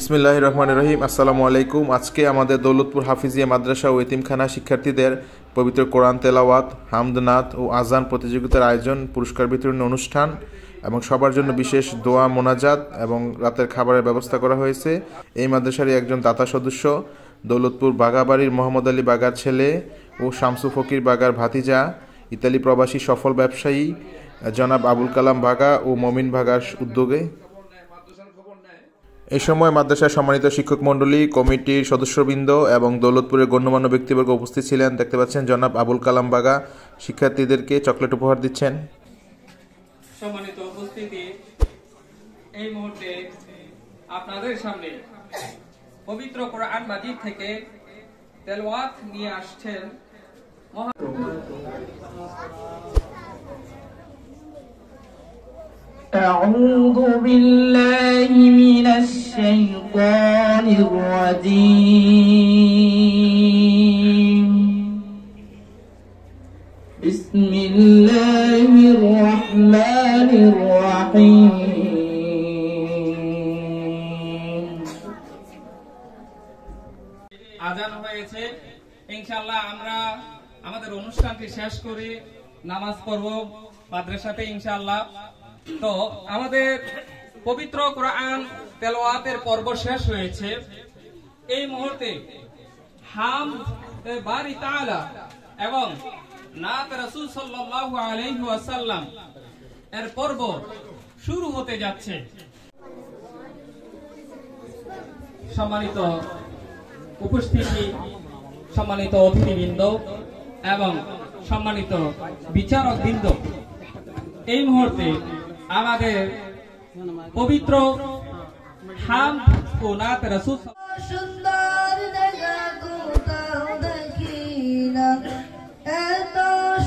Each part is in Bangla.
বিসমিল্লাহির রহমানির রহিম। আসসালামু আলাইকুম। আজকে আমাদের দৌলতপুর হাফিজিয়া মাদ্রাসা ও এতিমখানা শিক্ষার্থীদের পবিত্র কোরআন তেলাওয়াত, হামদনাত ও আজান প্রতিযোগিতার আয়োজন, পুরস্কার বিতরণী অনুষ্ঠান এবং সবার জন্য বিশেষ দোয়া মোনাজাত এবং রাতের খাবারের ব্যবস্থা করা হয়েছে। এই মাদ্রাসারই একজন দাতা সদস্য দৌলতপুর বাগাবাড়ির মোহাম্মদ আলী বাগার ছেলে ও শামসু ফকির বাগার ভাতিজা, ইতালি প্রবাসী সফল ব্যবসায়ী জনাব আবুল কালাম বাগা ও মমিন বাগার উদ্যোগে এই সময় মাদ্রাসার সম্মানিত শিক্ষক মণ্ডলী, কমিটির সদস্যবৃন্দ এবং দৌলতপুরের গণ্যমান্য ব্যক্তিবর্গ উপস্থিত ছিলেন। দেখতে পাচ্ছেন জনাব আবুল কালাম বাগা শিক্ষার্থীদেরকে চকলেট উপহার দিচ্ছেন। সম্মানিত উপস্থিতি, এই মুহূর্তে আপনাদের সামনে পবিত্র কোরআন মাজিদ থেকে তেলাওয়াত নিয়ে আসছেন أعوذ بالله من الشيطان الرجيم بسم الله الرحمن الرحيم আজান হয়েছে। ইনশাআল্লাহ আমরা আমাদের অনুষ্ঠানটি শেষ করে নামাজ পড়ব মাদ্রাসাতে ইনশাআল্লাহ। তো আমাদের পবিত্র কোরআন তেলাওয়াতের পর্ব শেষ হয়েছে। এই মুহূর্তে হামদ বারি তাআলা এবং নাত রাসূল সাল্লাল্লাহু আলাইহি ওয়াসাল্লাম এর পর্ব শুরু হতে যাচ্ছে। সম্মানিত উপস্থিতি, সম্মানিত অতিথিবৃন্দ এবং সম্মানিত বিচারকবৃন্দ, এই মুহূর্তে আমাদের পবিত্র হামদ ও নাত রাসূল সুন্দর জায়গা কোথাও দেখি না, এত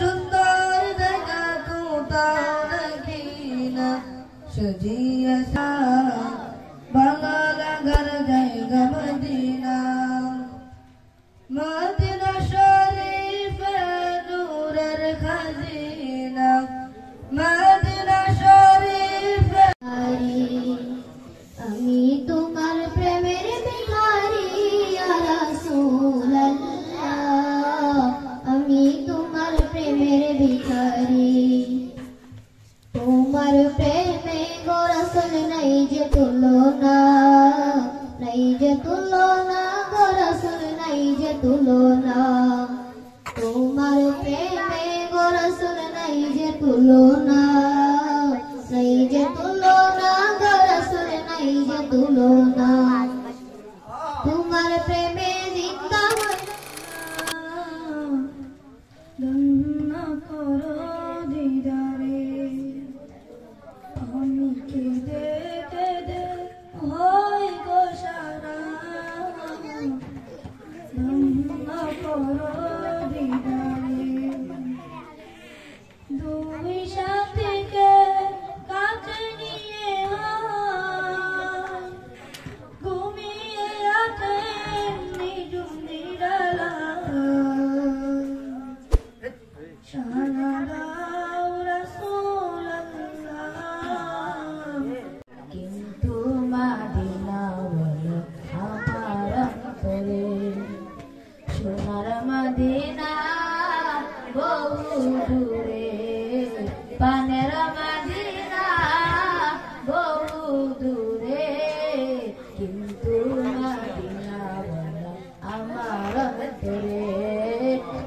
সুন্দর জায়গা কোথাও দেখি না, সাজিয়া ভালো লাগার জায়গা মদিনা, মদিনা শরীফে নূরের খাজিনা, মদিনা শরীফে। আমি তোমার প্রেমের ভিখারি ইয়া রাসূলুল্লাহ, আমি তোমার প্রেমের ভিখারি, তোমার প্রেমে গো রাসূল নাই যে তুলনা, নাই যে তুলনা গো রাসূল নাই যে তুলনা, তোমার প্রেমে গো রাসূল নাই যে তুলনা, নাই যে তুলনা গো রাসূল নাই যে তুলনা, তোমার প্রেমে জিন্দা ধন্য করো দিদারে, আমি কেঁদে কেঁদে হই গো সারা, ধন্য করো দিদারে, দুই সাথীকে কাছে নিয়ে ঘুমিয়ে আছেন নিঝুম নিরালায়, সারা দাও রাসূলুল্লাহ, কিন্তু মদিনা বলো আমার অন্তরে, সোনার মদিনা বহু দূরে, পানের মদিনা বহু দূরে, কিন্তু মদিনা বলো আমার অন্তরে,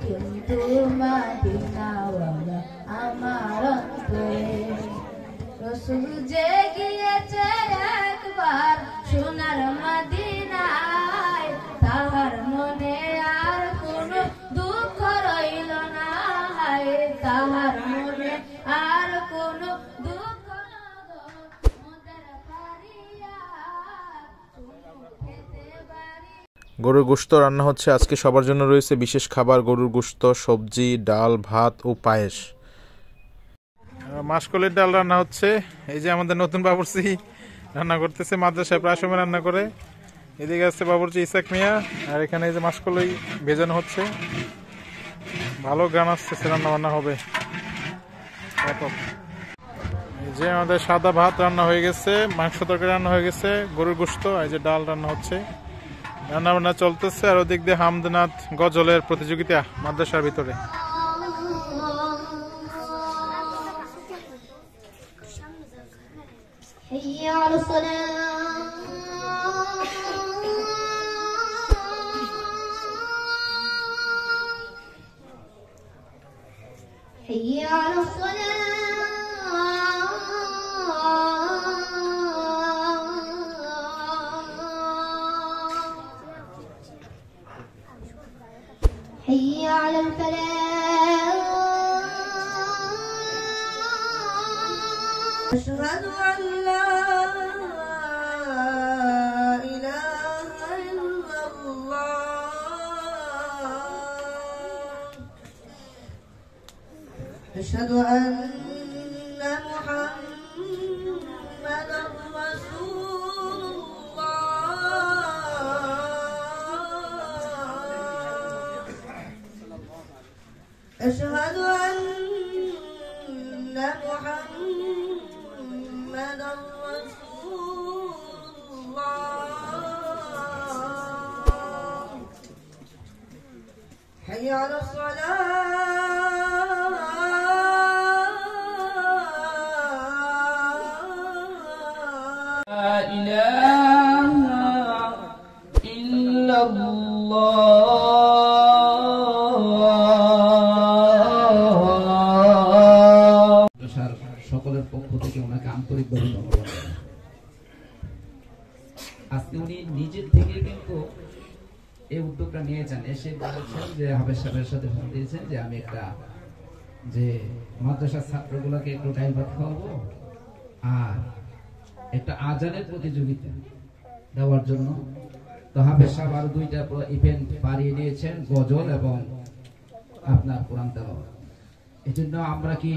কিন্তু মদিনা বলো আমার অন্তরে, রাসূল যে গিয়েছে একবার সোনার মদিনায়, তাহার মনে আর কোনো দুঃখ রইল না, তাহার মনে আর কোনো দুঃখ গরুর গোশত রান্না হচ্ছে আজকে। সবার জন্য রয়েছে বিশেষ খাবার, গরুর গোশত, সবজি, ডাল, ভাত ও পায়েস। মাসকলের ডাল রান্না হচ্ছে। এই যে আমাদের নতুন বাবুর্চি রান্না করতেছে, মাদ্রাসায় প্রায় সময় রান্না করে। এদিকে আছে বাবুর্চি ইসাক মিয়া, আর এখানে এই যে মাসকলই ভেজানো হচ্ছে। ভালো গান আসতেছে, রান্না বান্না হবে। এই যে আমাদের সাদা ভাত রান্না হয়ে গেছে, মাংস তরকারি রান্না হয়ে গেছে, গরুর গোশত, এই যে ডাল রান্না হচ্ছে, রান্না বান্না চলতেছে। আর ওদিক দিয়ে হামদনাথ গজলের প্রতিযোগিতা মাদ্রাসার ভিতরে। حي على الصلاة حي على الصلاة حي على الفلاح أشهد أن لا إله إلا الله أشهد أن محمدا رسول الله أشهد أن محمدا رسول الله حي على الصلاة لا إله إلا الله সকলের পক্ষ থেকে ওনাকে আন্তরিকভাবে ধন্যবাদ। আজকে উনি নিজের থেকে কিন্তু এই উদ্যোগটা নিয়েছেন, এসে বলেছেন যে হাফেজ সাহেবের সাথে ফোন দিয়েছেন যে আমি একটা যে মাদ্রাসার ছাত্রগুলোকে একটু ডাইল ভাত খাওয়াবো আর একটা আজানের প্রতিযোগিতা দেওয়ার জন্য। তো হাফেজ সাহেব আরো দুইটা ইভেন্ট বাড়িয়ে নিয়েছেন, গজল এবং আপনার কোরআন তেলাওয়াত। এই জন্য আমরা কি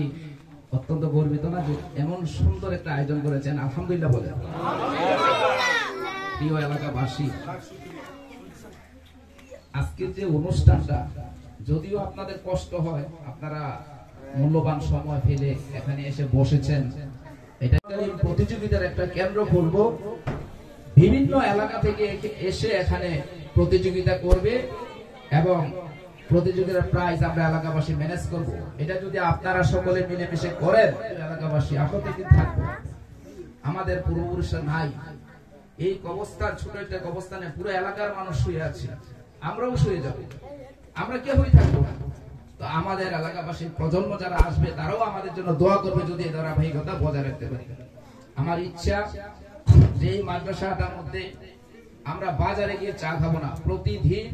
অত্যন্ত গর্বিত না যে এমন সুন্দর একটা আয়োজন করেছেন? আলহামদুলিল্লাহ বলে। প্রিয় এলাকাবাসী, আজকের যে অনুষ্ঠানটা যদিও আপনাদের কষ্ট হয়, আপনারা মূল্যবান সময় ফেলে এখানে এসে বসেছেন, এটা প্রতিযোগিতার একটা কেন্দ্র করব। বিভিন্ন এলাকা থেকে এসে এখানে প্রতিযোগিতা করবে এবং প্রতিযোগিতার প্রাইজ আমরা এলাকাবাসী ম্যানেজ করব। এটা যদি আপনারা সকলে মিলেমিশে করেন, এলাকাবাসী আপনাদের কিন্তু থাকবো। আমাদের পূর্বপুরুষরা নাই, এই কবরস্থান, ছোট একটা কবরস্থানে পুরো এলাকার মানুষ শুয়ে আছে, আমরাও শুয়ে যাব, আমরা কেউই থাকবো না। তো আমাদের এলাকাবাসীর প্রজন্ম যারা আসবে তারাও আমাদের জন্য দোয়া করবে যদি এই ধারাবাহিকতা বজায় রাখতে পারি। আমার ইচ্ছা যে এই মাদ্রাসাটার মধ্যে আমরা বাজারে গিয়ে চা খাবো না, প্রতিদিন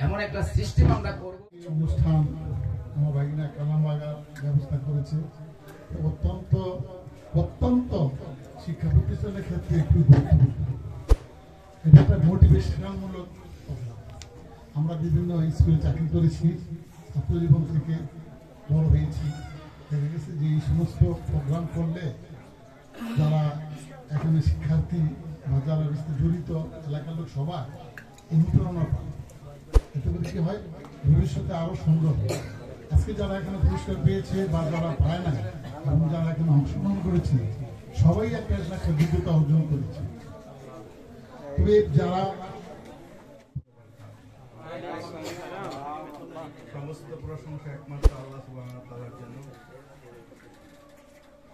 এমন একটা সিস্টেম আমরা করব। অনুষ্ঠান আমার ভাগিনা কালাম বাগার ব্যবস্থা করেছে, অত্যন্ত অত্যন্ত শিক্ষা প্রতিষ্ঠানের ক্ষেত্রে একটু গুরুত্বপূর্ণ। এটা একটা মোটিভেশনাল মূলক প্রোগ্রাম। আমরা বিভিন্ন স্কুলে চাকরি করেছি, ছাত্র জীবন থেকে বড় হয়েছি, দেখা গেছে যে এই সমস্ত প্রোগ্রাম করলে যারা এখানে শিক্ষার্থী বা যারা জড়িত এলাকার লোক সবাই অনুপ্রেরণা পায়। এতে করে কি হয়, ভবিষ্যতে আরো সুন্দর হয়। আজকে যারা এখানে পুরস্কার পেয়েছে বা যারা পায় না এবং যারা এখানে অংশগ্রহণ করেছে সবাই একটা যোগ্যতা অর্জন করেছে। তবে যারা সমস্ত প্রশংসা একমাত্র আল্লাহ সুবহানাহু ওয়া তাআলার জন্য।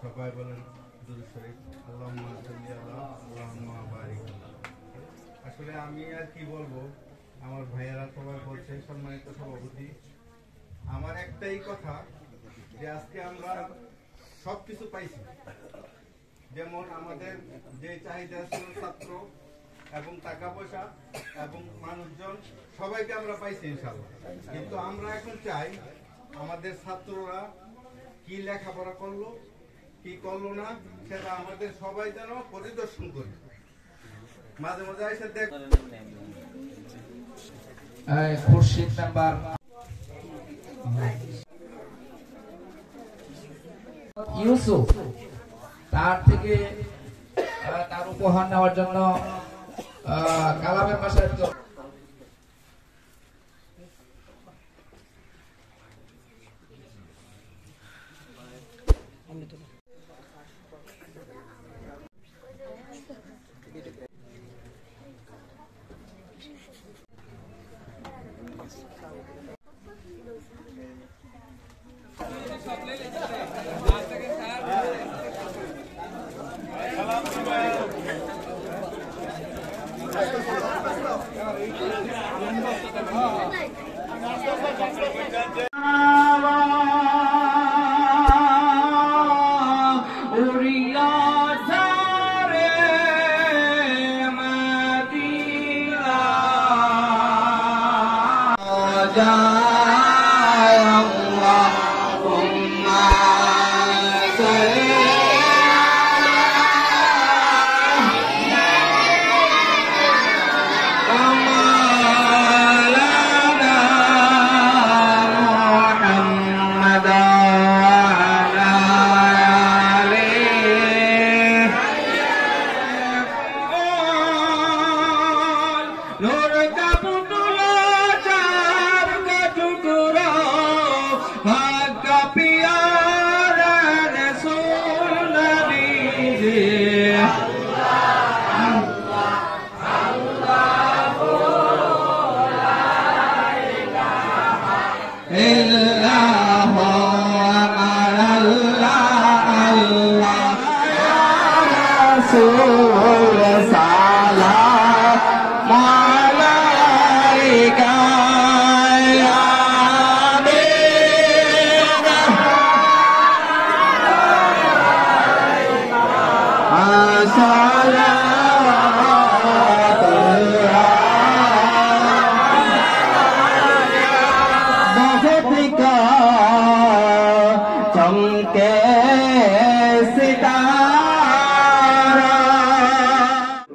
সবাই বলেন দুরূদ শরীফ, আল্লাহুম্মা সাল্লি আলা আল্লাহুম্মা বারিক আলা। আসলে আমি আর কি বলবো, আমার ভাইয়েরা সবাই বলছে, সম্মানিত সভাপতি, আমার একটাই কথা যে আজকে আমরা সবকিছু পাইছি। যেমন আমাদের যে চাহিদা ছিল ছাত্র এবং টাকা পয়সা এবং মানুষজন সবাইকে আমরা পাইছি ইনশাআল্লাহ। কিন্তু আমরা এখন চাই আমাদের ছাত্ররা কি লেখাপড়া করলো কি করলো না সেটা আমাদের সবাই যেন পরিদর্শন করি, মাঝে মাঝে এসে দেখ। খুরশিদ মেম্বার ইউসুফ তার থেকে তার উপহার নেওয়ার জন্য কালামের বাসায়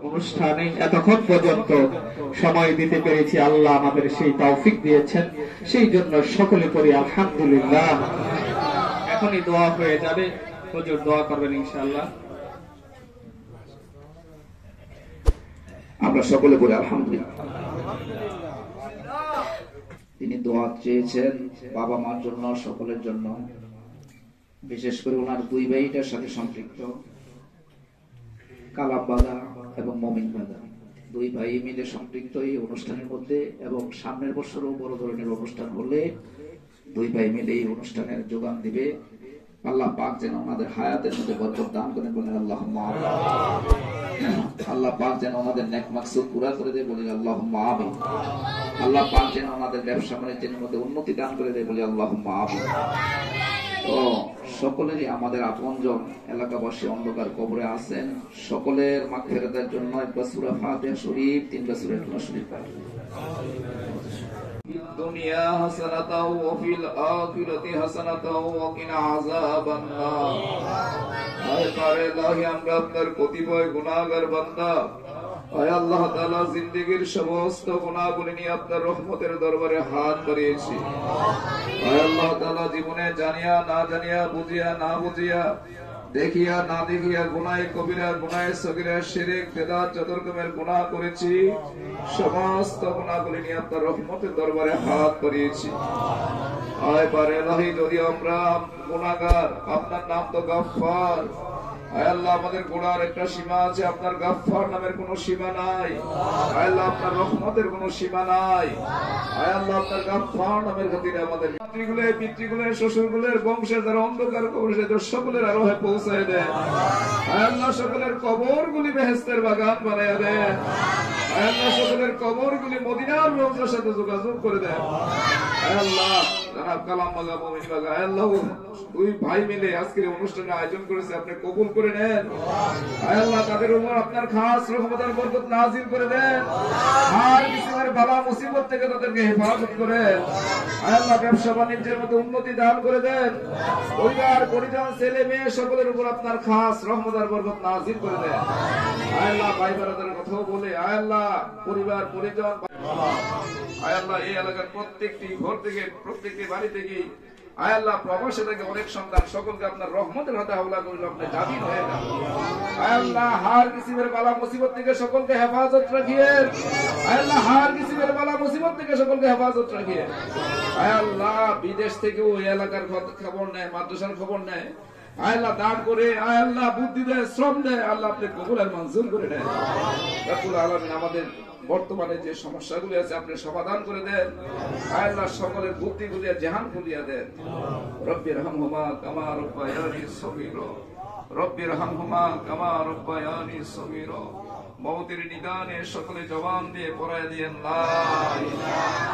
অনুষ্ঠানে এতক্ষণ পর্যন্ত সময় দিতে পেরেছি, আল্লাহ আমাদের সেই তৌফিক দিয়েছেন, সেই জন্য সকলে পড়ি আলহামদুলিল্লাহ। এখনই দোয়া হয়ে যাবে, হুজুর দোয়া করবেন ইনশাআল্লাহ। আমরা সকলে বলি আলহামদুলিল্লাহ। তিনি দোয়া চেয়েছেন বাবা মার জন্য, সকলের জন্য, বিশেষ করে ওনার দুই ভাইটার সাথে সম্পৃক্ত কালাম বাগা এবং মমিন বাগা, দুই ভাই মিলে সম্পৃক্ত এই অনুষ্ঠানের মধ্যে। এবং সামনের বছরও বড় ধরনের অনুষ্ঠান হলে দুই ভাই মিলে এই অনুষ্ঠানের যোগান দিবে। আল্লাহ পাক যেন ওনাদের হায়াতের মধ্যে বরকত দান করেন, বলেন আল্লাহুম্মা আমিন। আল্লাহ পাক যেন ওনাদের নেক মাকসুদ পুরা করে দেয়, বলি আল্লাহুম্মা আমিন। আল্লাহ পাক যেন ওনাদের ব্যবসা বাণিজ্যের মধ্যে উন্নতি দান করে দেয়, বলি আল্লাহুম্মা আমিন। তো সকলেরই আমাদের আপনজন এলাকাবাসী অন্ধকার কবরে আছেন, সকলের মাগফিরাতের জন্য একবার সূরা ফাতিহা শরীফ, তিনবার সূরা ইখলাস শরীফ পাঠ। দুনিয়া হাসানাতাও ওয়া ফিল আখিরাতি হাসানাতাও ওয়া কিনা আযাবান নার। আয় পারে লাহি আমরা আপনার কতিপয় গুনাহগার বান্দা, আয় আল্লাহ তাআলা জিন্দেগীর সমস্ত গুনাহগুলি নিয়ে আপনার রহমতের দরবারে হাত বাড়িয়েছি। আয় আল্লাহ তাআলা জীবনে জানিয়া না জানিয়া, বুঝিয়া না বুঝিয়া, দেখিয়া না দেখিয়া গুনাহে কবিরা, গুনাহে সগীরা, শিরক, বিদআত যত রকমের গুনাহ করেছি, সমস্ত গুনাহগুলি নিয়ে আপনার রহমতের দরবারে হাত বাড়িয়েছি। আয় পারে লাহি যদি আমরা গুনাহগার, আপনার নাম তো গফফার। আয় আল্লাহ আমাদের গুনার একটা সীমা আছে, আপনার গফফার নামের কোনো সীমা নাই। আয় আল্লাহ আপনার রহমতের কোনো সীমা নাই। আয় আল্লাহ আপনার গফফার নামের খাতিরে আমাদের মাতৃগুলের, পিতৃগুলের, শ্বশুরগুলের, বংশের যারা অন্ধকার কবরে সেদের সকলের আরোহে পৌঁছায় দেন। আয় আল্লাহ সকলের কবরগুলি বেহেশতের বাগান বানায় দেন। আয় আল্লাহ সকলের কবরগুলি মদিনার রওজার সাথে যোগাযোগ করে দেন। আয় আল্লাহ জনাব কালাম বাগা, মুমিন বাগা, আয় আল্লাহ দুই ভাই মিলে আজকের অনুষ্ঠানের আয়োজন করেছে, আপনি কবুল করে নেন। আয় আল্লাহ তাদের উপর আপনার খাস রহমতের বরকত নাযিল করে দেন। আর কিসমের বালা মুসিবত থেকে তাদেরকে হেফাজত করেন। আয় আল্লাহ ব্যবসা বাণিজ্যের মধ্যে উন্নতি দান করে দেন। পরিবার পরিজন, ছেলে মেয়ে সকলের উপর আপনার খাস রহমত আর বরকত নাযিল করে দেন। আয় আল্লাহ ভাই বোনদের কথাও বলে, আয় আল্লাহ পরিবার পরিজন, আয় আল্লাহ এই এলাকার প্রত্যেকটি ঘর থেকে, প্রত্যেকটি বাড়ি থেকে, আয় আল্লাহ প্রবাসে থেকে অনেক সন্তান, সকলকে আপনার রহমতের হাতে হাওলা করলে আপনি জামিন হয়ে যান। আয় আল্লাহ হার কিসিমের বালা মুসিবত থেকে সকলকে হেফাজত রাখিয়েন। আয় আল্লাহ হার কিসিমের বালা মুসিবত থেকে সকলকে হেফাজত রাখিয়েন। আয় আল্লাহ বিদেশ থেকে ওই এলাকার খবর নেয়, মাদ্রাসার খবর নেয়, আয় আল্লাহ দান করে, আয় আল্লাহ বুদ্ধি দেয়, শ্রম দেয়, আল্লাহ আপনি কবুল আর মঞ্জুর করে নেন। রব্বুল আলামিন আমাদের বর্তমানে যে সমস্যাগুলি আছে আপনি সমাধান করে দেন। আয় আল্লাহ সকলের বুদ্ধি খুলিয়া, জাহান খুলিয়া দেন। রব্বির হামহুমা কামা রব্বায়ানি সগীরা, রব্বির হামহুমা কামা রব্বায়ানি সগীরা। মওতের নিদানে সকলে জবান দিয়ে পড়ায় দিয়েন লা ইলাহা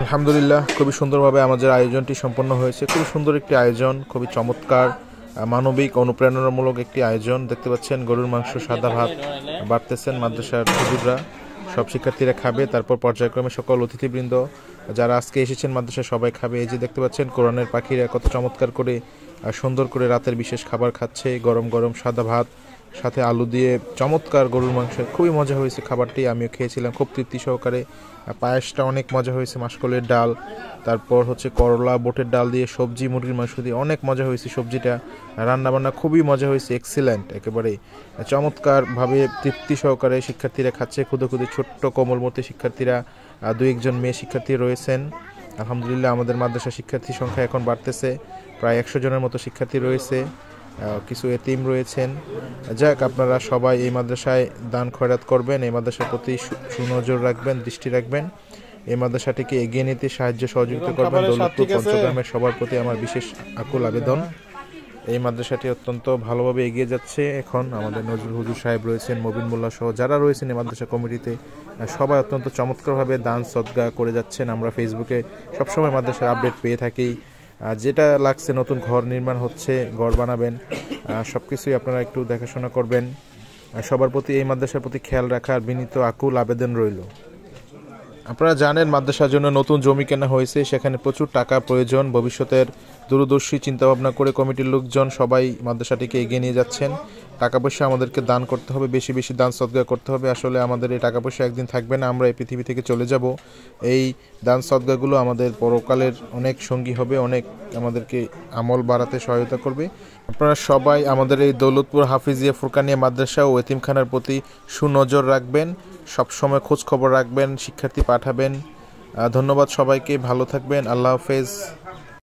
আলহামদুলিল্লাহ, খুবই সুন্দরভাবে আমাদের আয়োজনটি সম্পন্ন হয়েছে। খুবই সুন্দর একটি আয়োজন, খুবই চমৎকার, মানবিক, অনুপ্রেরণামূলক একটি আয়োজন। দেখতে পাচ্ছেন গরুর মাংস, সাদা ভাত বাড়তেছেন মাদ্রাসার হুজুররা, সব শিক্ষার্থীরা খাবে। তারপর পর্যায়ক্রমে সকল অতিথিবৃন্দ যারা আজকে এসেছেন মাদ্রাসায় সবাই খাবে। এই যে দেখতে পাচ্ছেন কোরআনের পাখিরা কত চমৎকার করে সুন্দর করে রাতের বিশেষ খাবার খাচ্ছে। গরম গরম সাদা ভাত, সাথে আলু দিয়ে চমৎকার গরুর মাংস, খুবই মজা হয়েছে খাবারটি। আমিও খেয়েছিলাম খুব তৃপ্তি সহকারে। পায়েসটা অনেক মজা হয়েছে, মাসকলের ডাল, তারপর হচ্ছে করলা বোটের ডাল দিয়ে সবজি, মুরগির মাংস দিয়ে অনেক মজা হয়েছে। সবজিটা রান্নাবান্না খুবই মজা হয়েছে, এক্সিলেন্ট, একেবারে চমৎকারভাবে তৃপ্তি সহকারে শিক্ষার্থীরা খাচ্ছে। খুদে খুদে ছোট্ট কোমলমতি শিক্ষার্থীরা, দু একজন মেয়ে শিক্ষার্থী রয়েছেন। আলহামদুলিল্লাহ, আমাদের মাদ্রাসা শিক্ষার্থী সংখ্যা এখন বাড়তেছে, প্রায় 100 জনের মতো শিক্ষার্থী রয়েছে, কিছু এতিম রয়েছেন। যাক, আপনারা সবাই এই মাদ্রাসায় দান খয়রাত করবেন, এই মাদ্রাসার প্রতি সুনজর রাখবেন, দৃষ্টি রাখবেন, এই মাদ্রাসাটিকে এগিয়ে নিতে সাহায্য সহযোগিতা করবেন। দৌলতপুর পঞ্চগ্রামের সবার প্রতি আমার বিশেষ আকুল আবেদন। এই মাদ্রাসাটি অত্যন্ত ভালোভাবে এগিয়ে যাচ্ছে। এখন আমাদের নজরুল হুজুর সাহেব রয়েছেন, মবিন মোল্লা সহ যারা রয়েছেন এই মাদ্রাসা কমিটিতে, সবাই অত্যন্ত চমৎকারভাবে দান সদকা করে যাচ্ছেন। আমরা ফেসবুকে সবসময় মাদ্রাসার আপডেট পেয়ে থাকি। যেটা লাগছে, নতুন ঘর নির্মাণ হচ্ছে, ঘর বানাবেন, সব কিছুই আপনারা একটু দেখাশোনা করবেন। সবার প্রতি এই মাদ্রাসার প্রতি খেয়াল রাখার বিনীত আকুল আবেদন রইল। আপনারা জানেন মাদ্রাসার জন্য নতুন জমি কেনা হয়েছে, সেখানে প্রচুর টাকা প্রয়োজন। ভবিষ্যতের দূরদর্শী চিন্তাভাবনা করে কমিটির লোকজন সবাই মাদ্রাসাটিকে এগিয়ে নিয়ে যাচ্ছেন। টাকা পয়সা আমাদেরকে দান করতে হবে, বেশি বেশি দান সদকা করতে হবে। আসলে আমাদের এই টাকা পয়সা একদিন থাকবে না, আমরা এই পৃথিবী থেকে চলে যাব। এই দান সদকাগুলো আমাদের পরকালের অনেক সঙ্গী হবে, অনেক আমাদেরকে আমল বাড়াতে সহায়তা করবে। আপনারা সবাই আমাদের এই দৌলতপুর হাফিজিয়া ফুরকানিয়া মাদ্রাসা ও এতিমখানার প্রতি সুনজর রাখবেন, সবসময় খোঁজ খবর রাখবেন, শিক্ষার্থী পাঠাবেন। ধন্যবাদ সবাইকে, ভালো থাকবেন, আল্লাহ হাফেজ।